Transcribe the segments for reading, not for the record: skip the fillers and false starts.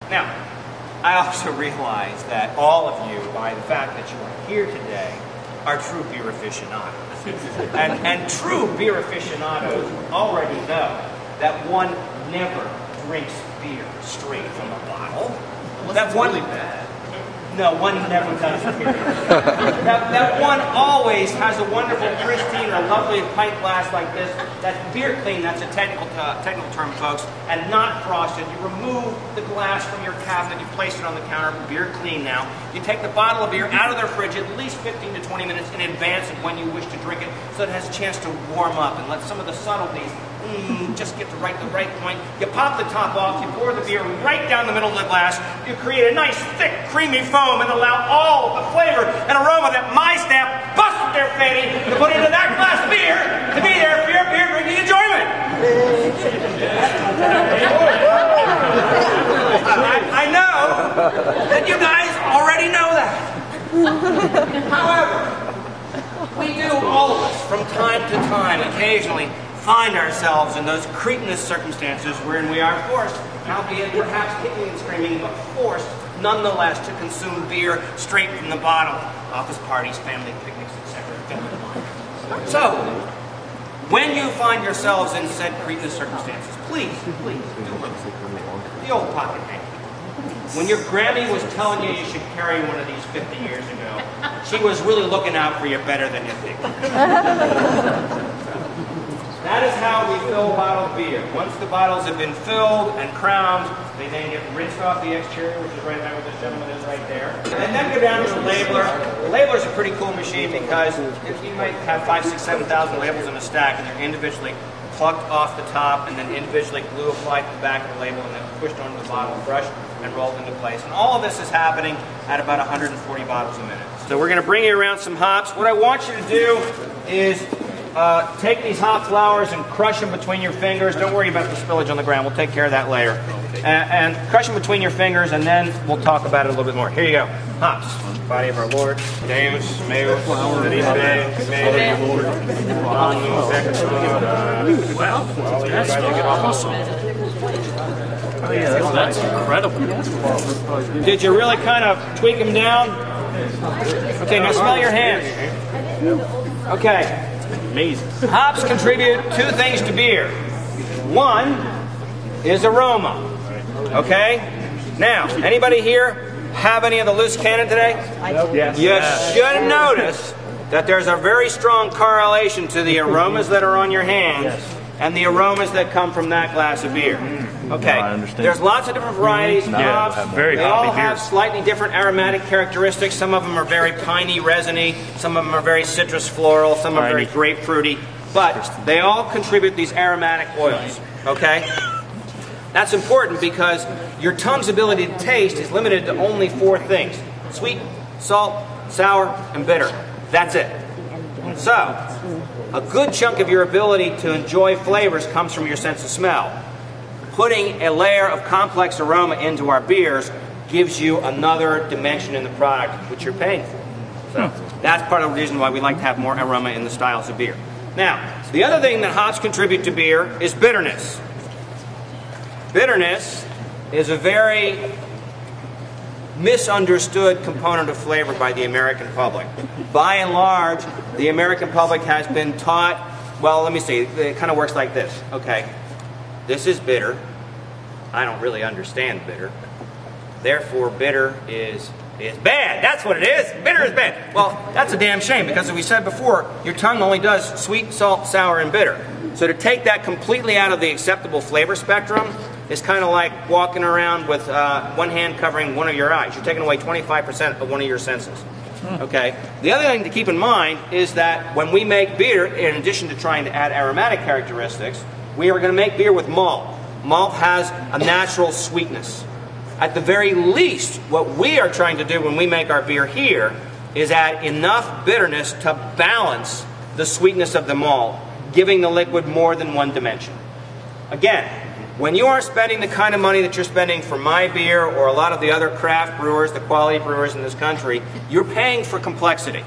Now, I also realize that all of you, by the fact that you are here today, are true beer aficionados. and true beer aficionados already know that one never drinks beer straight from a bottle. That's really bad. No, one never does. that one always has a wonderful, pristine, or lovely pint glass like this. That's beer clean. That's a technical term, folks, and not frosted. You remove the glass from your cabinet. You place it on the counter. Beer clean now. You take the bottle of beer out of their fridge at least 15 to 20 minutes in advance of when you wish to drink it, so it has a chance to warm up and let some of the subtleties just get to the right point. You pop the top off, you pour the beer right down the middle of the glass, you create a nice, thick, creamy foam and allow all the flavor and aroma that my staff busted their fanny to put into that glass of beer to be there for your beer drinking enjoyment. I know that you guys already know that. However, we do all of us, from time to time, occasionally, find ourselves in those cretinous circumstances wherein we are forced, albeit perhaps kicking and screaming, but forced nonetheless to consume beer straight from the bottle. Office parties, family picnics, etc. So, when you find yourselves in said cretinous circumstances, please do look the old pocket hanky. When your Grammy was telling you you should carry one of these 50 years ago, she was really looking out for you better than you think. That is how we fill bottled beer. Once the bottles have been filled and crowned, they then get rinsed off the exterior, which is right there where this gentleman is right there. And then go down to the labeler. The labeler is a pretty cool machine because you might have 5,000, 6,000, 7,000 labels in a stack, and they're individually plucked off the top and then individually glue applied to the back of the label and then pushed onto the bottle, brushed, and rolled into place. And all of this is happening at about 140 bottles a minute. So we're going to bring you around some hops. What I want you to do is take these hop flowers and crush them between your fingers. Don't worry about the spillage on the ground. We'll take care of that later. And crush them between your fingers, and then we'll talk about it a little bit more. Here you go. Hops. Body of our Lord. Deus, meus, Wow, that's awesome. Oh yeah, that's incredible. Did you really kind of tweak them down? Okay, now smell your hands. Okay. Amazing. Hops contribute two things to beer. One is aroma. Okay? Now, anybody here have any of the loose cannon today? Yes. You should notice that there's a very strong correlation to the aromas that are on your hands and the aromas that come from that glass of beer. Okay, there's lots of different varieties of hops. They all have slightly different aromatic characteristics. Some of them are very piney, resiny. Some of them are very citrus floral. Some are very grapefruity. But they all contribute these aromatic oils. Okay? That's important because your tongue's ability to taste is limited to only four things: sweet, salt, sour, and bitter. That's it. So, a good chunk of your ability to enjoy flavors comes from your sense of smell. Putting a layer of complex aroma into our beers gives you another dimension in the product which you're paying for. So that's part of the reason why we like to have more aroma in the styles of beer. Now, the other thing that hops contribute to beer is bitterness. Bitterness is a very misunderstood component of flavor by the American public. By and large, the American public has been taught, well, let me see, it kind of works like this. Okay, this is bitter. I don't really understand bitter. Therefore, bitter is bad. That's what it is. Bitter is bad. Well, that's a damn shame because, as we said before, your tongue only does sweet, salt, sour, and bitter. So to take that completely out of the acceptable flavor spectrum is kind of like walking around with one hand covering one of your eyes. You're taking away 25% of one of your senses. Okay. The other thing to keep in mind is that when we make beer, in addition to trying to add aromatic characteristics, we are going to make beer with malt. Malt has a natural sweetness. At the very least, what we are trying to do when we make our beer here is add enough bitterness to balance the sweetness of the malt, giving the liquid more than one dimension. Again, when you are spending the kind of money that you're spending for my beer or a lot of the other craft brewers, the quality brewers in this country, you're paying for complexity.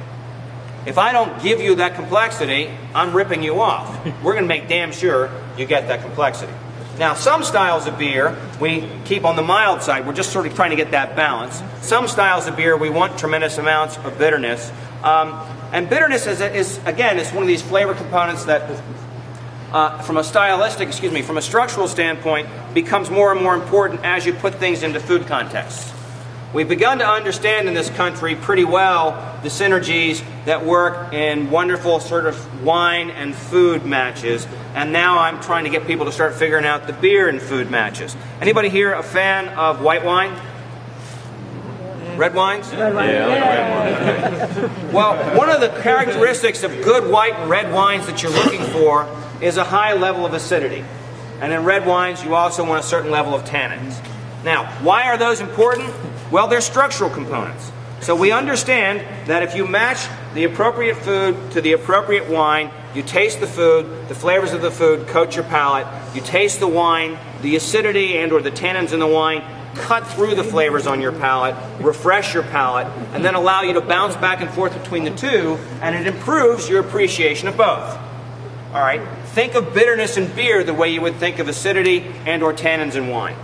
If I don't give you that complexity, I'm ripping you off. We're going to make damn sure you get that complexity. Now, some styles of beer we keep on the mild side. We're just sort of trying to get that balance. Some styles of beer we want tremendous amounts of bitterness. And bitterness is again, one of these flavor components that from a structural standpoint, becomes more and more important as you put things into food contexts. We've begun to understand in this country pretty well the synergies that work in wonderful sort of wine and food matches, and now I'm trying to get people to start figuring out the beer and food matches. Anybody here a fan of white wine? Red wines? Red wine. Yeah. Well, one of the characteristics of good white and red wines that you're looking for is a high level of acidity. And in red wines, you also want a certain level of tannins. Now, why are those important? Well, they're structural components. So we understand that if you match the appropriate food to the appropriate wine, you taste the food, the flavors of the food coat your palate, you taste the wine, the acidity and or the tannins in the wine cut through the flavors on your palate, refresh your palate, and then allow you to bounce back and forth between the two, and it improves your appreciation of both. All right? Think of bitterness in beer the way you would think of acidity and or tannins in wine.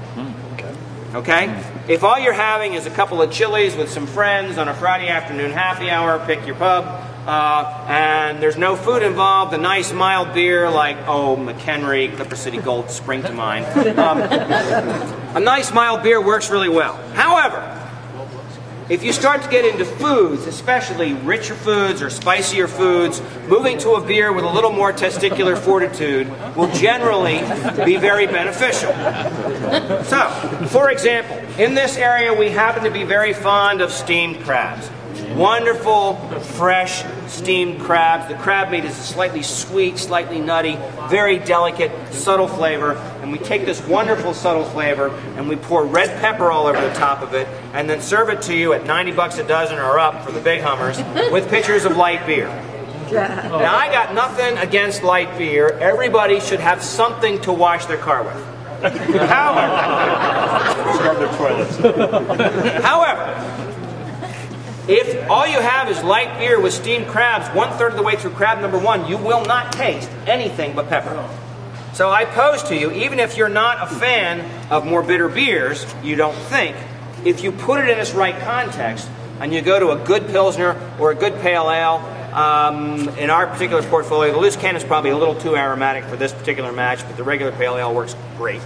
Okay? If all you're having is a couple of chilies with some friends on a Friday afternoon happy hour, pick your pub, and there's no food involved, a nice mild beer like, McHenry, Clipper City Gold spring to mind. A nice mild beer works really well. However, if you start to get into foods, especially richer foods or spicier foods, moving to a beer with a little more testicular fortitude will generally be very beneficial. So, for example, in this area we happen to be very fond of steamed crabs. Wonderful, fresh, steamed crabs. The crab meat is slightly sweet, slightly nutty, very delicate, subtle flavor. And we take this wonderful, subtle flavor and we pour red pepper all over the top of it and then serve it to you at 90 bucks a dozen or up for the big hummers with pitchers of light beer. Now, I got nothing against light beer. Everybody should have something to wash their car with. However, if all you have is light beer with steamed crabs 1/3 of the way through crab number 1, you will not taste anything but pepper. So I pose to you, even if you're not a fan of more bitter beers, you don't think, if you put it in its right context, and you go to a good Pilsner or a good Pale Ale, in our particular portfolio, the loose can is probably a little too aromatic for this particular match, but the regular Pale Ale works great.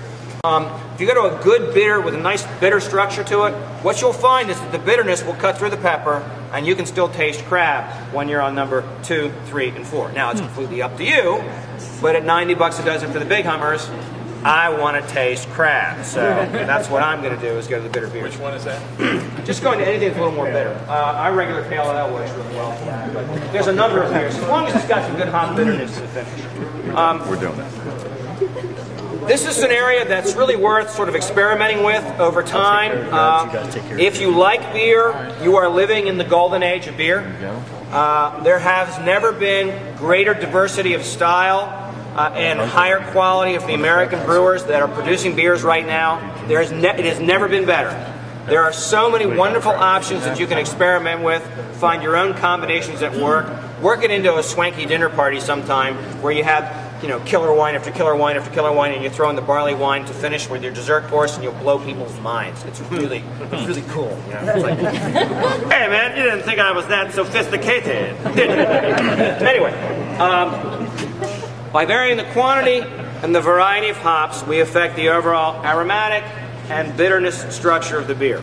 If you go to a good bitter with a nice bitter structure to it, what you'll find is that the bitterness will cut through the pepper and you can still taste crab when you're on number 2, 3, and 4. Now, it's completely up to you, but at 90 bucks a dozen for the big hummers, I want to taste crab. So that's what I'm going to do, is go to the bitter beers. Which one is that? Just going to anything that's a little more bitter. Our regular Pale Ale works really well for that. But there's a number of beers, as long as it's got some good hot bitterness to the finish. We're doing it. This is an area that's really worth sort of experimenting with over time. If you like beer, you are living in the golden age of beer. There has never been greater diversity of style and higher quality of the American brewers that are producing beers right now. It has never been better. There are so many wonderful options that you can experiment with, find your own combinations that work it into a swanky dinner party sometime where you have, killer wine after killer wine after killer wine, and you throw in the barley wine to finish with your dessert course, and you'll blow people's minds. It's really cool. It's like, hey man, you didn't think I was that sophisticated, did you? Anyway, by varying the quantity and the variety of hops, we affect the overall aromatic and bitterness structure of the beer.